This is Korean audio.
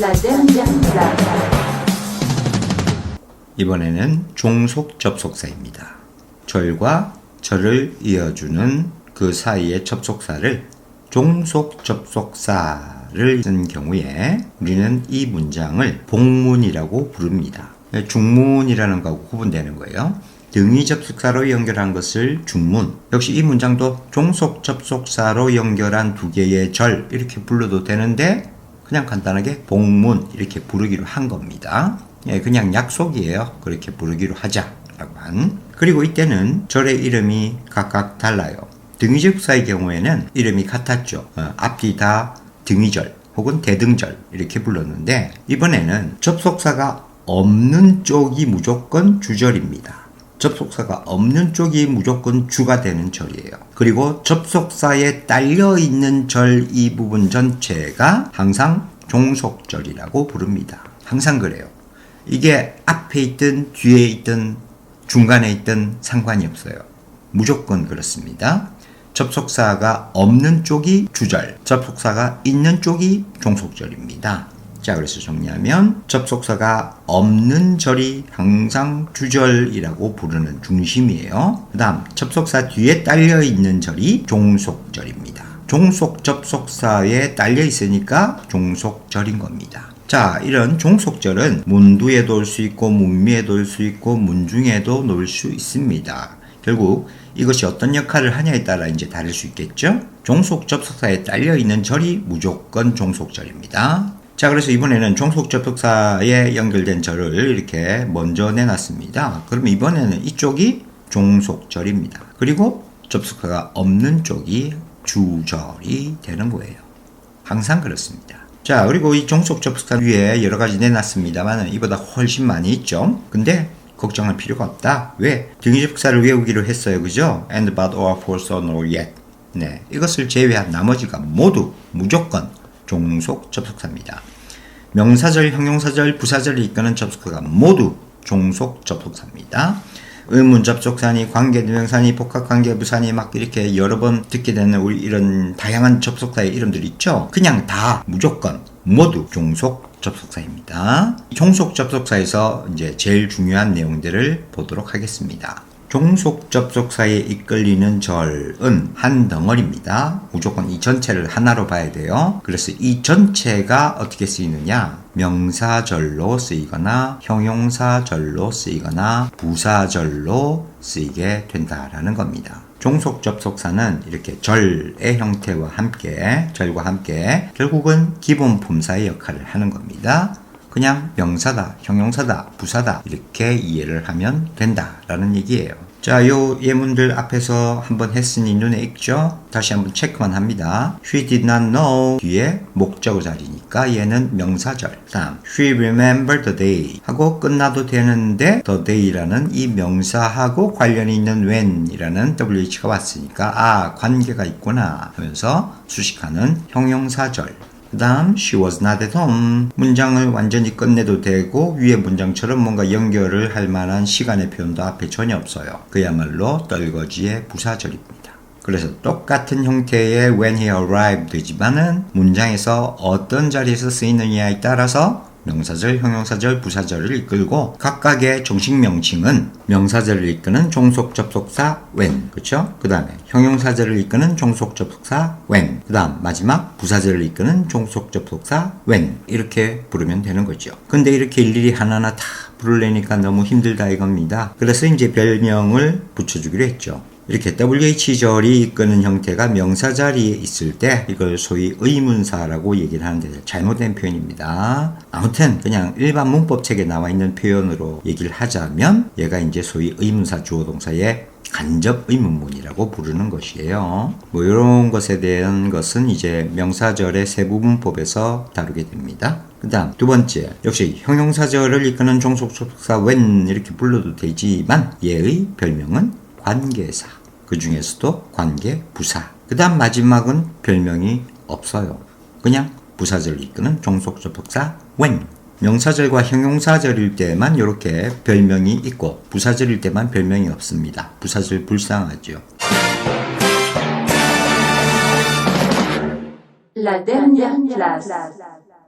La dernière classe. 이번에는 종속 접속사입니다. 절과 절을 이어주는 그 사이의 접속사를 종속 접속사를 쓴 경우에 우리는 이 문장을 복문이라고 부릅니다. 중문이라는 거하고 구분되는 거예요. 등위 접속사로 연결한 것을 중문. 역시 이 문장도 종속 접속사로 연결한 두 개의 절 이렇게 불러도 되는데 그냥 간단하게 복문 이렇게 부르기로 한 겁니다. 그냥 약속이에요. 그렇게 부르기로 하자라고 한. 그리고 이때는 절의 이름이 각각 달라요. 등위접속사의 경우에는 이름이 같았죠. 앞뒤 다 등위절 혹은 대등절 이렇게 불렀는데 이번에는 접속사가 없는 쪽이 무조건 주절입니다. 접속사가 없는 쪽이 무조건 주가 되는 절이에요. 그리고 접속사에 딸려있는 절 이 부분 전체가 항상 종속절이라고 부릅니다. 항상 그래요. 이게 앞에 있든 뒤에 있든 중간에 있든 상관이 없어요. 무조건 그렇습니다. 접속사가 없는 쪽이 주절, 접속사가 있는 쪽이 종속절입니다. 자, 그래서 정리하면 접속사가 없는 절이 항상 주절이라고 부르는 중심이에요. 그 다음 접속사 뒤에 딸려있는 절이 종속절입니다. 종속 접속사에 딸려 있으니까 종속절인 겁니다. 자, 이런 종속절은 문두에도 올 수 있고 문미에도 올 수 있고 문중에도 놓을 수 있습니다. 결국 이것이 어떤 역할을 하냐에 따라 이제 다를 수 있겠죠? 종속 접속사에 딸려 있는 절이 무조건 종속절입니다. 자, 그래서 이번에는 종속 접속사에 연결된 절을 이렇게 먼저 내놨습니다. 그러면 이번에는 이쪽이 종속절입니다. 그리고 접속사가 없는 쪽이 주절이 되는 거예요. 항상 그렇습니다. 자, 그리고 이 종속 접속사 위에 여러 가지 내놨습니다만 이보다 훨씬 많이 있죠. 근데 걱정할 필요가 없다. 왜? 등위 접속사를 외우기로 했어요. 그죠? and, but, or, for, so, nor, yet. 네, 이것을 제외한 나머지가 모두 무조건 종속 접속사입니다. 명사절, 형용사절, 부사절을 이끄는 접속사가 모두 종속 접속사입니다. 의문 접속사니, 관계대명사니, 복합관계부사니 막 이렇게 여러 번 듣게 되는 우리 이런 다양한 접속사의 이름들 있죠? 그냥 다 무조건 모두 종속 접속사입니다. 종속 접속사에서 이제 제일 중요한 내용들을 보도록 하겠습니다. 종속 접속사에 이끌리는 절은 한 덩어리입니다. 무조건 이 전체를 하나로 봐야 돼요. 그래서 이 전체가 어떻게 쓰이느냐? 명사절로 쓰이거나 형용사절로 쓰이거나 부사절로 쓰이게 된다라는 겁니다. 종속 접속사는 이렇게 절의 형태와 함께, 절과 함께 결국은 기본 품사의 역할을 하는 겁니다. 그냥 명사다, 형용사다, 부사다 이렇게 이해를 하면 된다라는 얘기예요. 자, 요 예문들 앞에서 한번 했으니 눈에 익죠? 다시 한번 체크만 합니다. She did not know 뒤에 목적어 자리니까 얘는 명사절. 다음 She remembered the day 하고 끝나도 되는데 the day라는 이 명사하고 관련이 있는 when이라는 wh가 왔으니까 관계가 있구나 하면서 수식하는 형용사절. 그 다음 she was not at home 문장을 완전히 끝내도 되고 위에 문장처럼 뭔가 연결을 할 만한 시간의 표현도 앞에 전혀 없어요. 그야말로 떨거지의 부사절입니다. 그래서 똑같은 형태의 when he arrived 되지만은 문장에서 어떤 자리에서 쓰이느냐에 따라서 명사절, 형용사절, 부사절을 이끌고 각각의 정식 명칭은 명사절을 이끄는 종속 접속사 when, 그쵸? 그 다음에 형용사절을 이끄는 종속 접속사 when, 그 다음 마지막 부사절을 이끄는 종속 접속사 when 이렇게 부르면 되는 거죠. 근데 이렇게 일일이 하나하나 다 부르려니까 너무 힘들다 이겁니다. 그래서 이제 별명을 붙여주기로 했죠. 이렇게 WH절이 이끄는 형태가 명사 자리에 있을 때 이걸 소위 의문사라고 얘기를 하는데 잘못된 표현입니다. 아무튼 그냥 일반 문법책에 나와 있는 표현으로 얘기를 하자면 얘가 이제 소위 의문사 주어동사의 간접 의문문이라고 부르는 것이에요. 뭐 이런 것에 대한 것은 이제 명사절의 세부문법에서 다루게 됩니다. 그 다음 두 번째, 역시 형용사절을 이끄는 종속 접속사 when 이렇게 불러도 되지만 얘의 별명은 관계사. 그 중에서도 관계, 부사. 그 다음 마지막은 별명이 없어요. 그냥 부사절을 이끄는 종속 접속사 when. 명사절과 형용사절일 때만 이렇게 별명이 있고 부사절일 때만 별명이 없습니다. 부사절 불쌍하죠. La dernière classe.